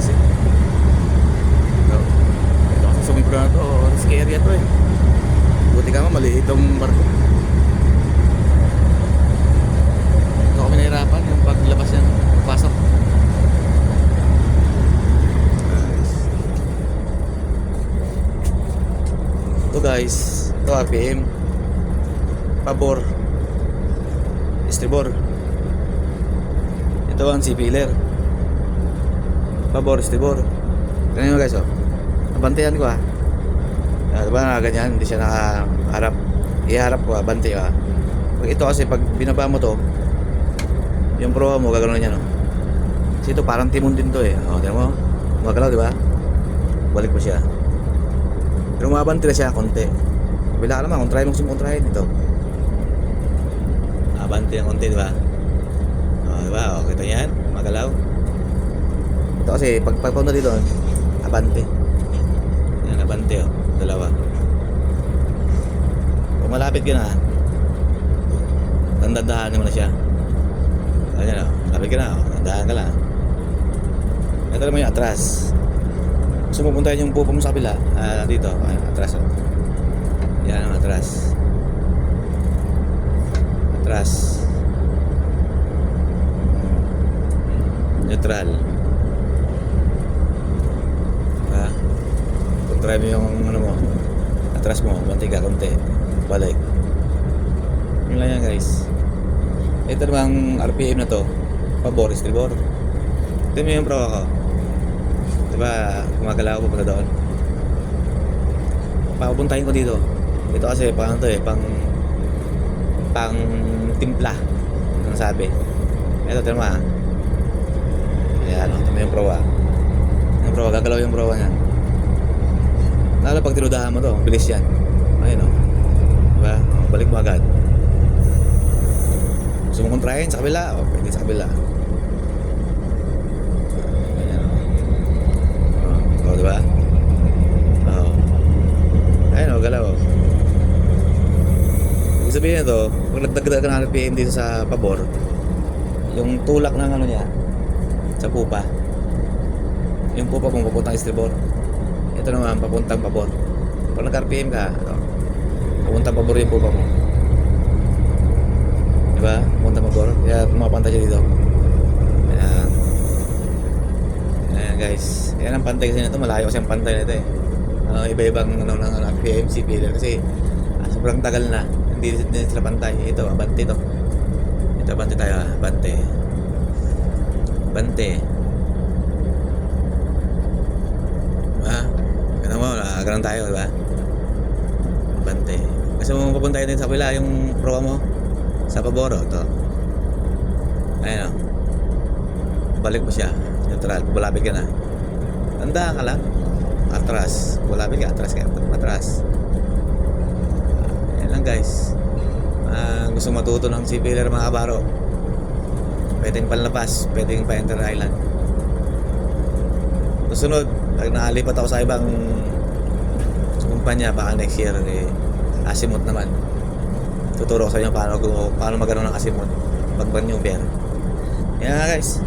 guys eh. Ito kasi sumibro na to, risky area to eh. Buti ka mo, maliit itong barko. Ito kami nahirapan yung paglabas yan, pasok. Ito guys, ito RPM, pabor, estribor. Ito ang C-pillar, pabor, estribor. Ganyan mo guys oh. Nabantayan ko diba na ganyan, hindi siya nakaharap. Iharap ko bante Pag ito kasi, pag binaba mo to, yung proa mo, gagano'n yan Kasi ito parang timon din to tingnan mo, magalaw diba? Balik mo siya. Pero umabante na siya konti. Bila ka naman, kung try mong sumukontrahin ito. Abante ng konti, diba? Diba? Kita yan, magalaw. Ito kasi, pag na dito, abante. Yan, abante dalawa. Kung malapit ka na, tandadahan mo na siya. Ayan malapit ka na, tandadahan ka lang. Ito naman yung atras. Gusto mo puntahin yung pupa mo sa kabila, dito, atras yan ang atras. Neutral. Kung try mo yung mo, atras mo, bantiga konti, balik. Yun lang yan guys. Ito namang RPM na to, pabor, estribor. Ito mo yung pro ako. Diba, gumagalaw ko punta doon. Papuntahin ko dito. Ito kasi pang pang timpla ang sabi. Ito tama. Ayan, ito yung proa. Yung proa, gagalaw yung proa niyan. Lalo pag tinudahan mo to, bilis yan. Ayun diba, balik mo agad. Gusto mo kontrahin sa kabila, pwede sa kabila. Diba? Ayun galaw. Ibig sabihin ito, pag nagdagdag ka ng RPM dito sa pabor, yung tulak ng niya sa pupa, yung pupa mo papuntang estribor, ito naman papuntang pabor. Pag nag-RPM ka, papuntang pabor yung pupa mo, diba? Papuntang pabor, kaya pumapantay siya dito. Ayan guys, yan ang pantay kasi nito, malayo kasi ang pantay nito iba-ibang ng RPM, C-pillar kasi sobrang tagal na, hindi sila pantay. Ito, bante to. Ito, bante tayo bante. Ganun mo, ganun tayo, diba? Bante. Kasi mo papuntahin din sa kabila yung proa mo sa paboro, ito. Ayun balik mo siya. Neutral, bulabit ka na. Tandaan ka lang. Atras. Bulabit ka, atras ka. Atras. Yan lang guys. Gusto matuto ng C-pillar mga kabaro. Pwedeng panlabas, pwedeng pa-enter island. Susunod, pag naalipat ako sa ibang kumpanya, baka next year asimot naman. Tuturo ko sa inyo paano magano ng asimot pag maneuver. Yan guys.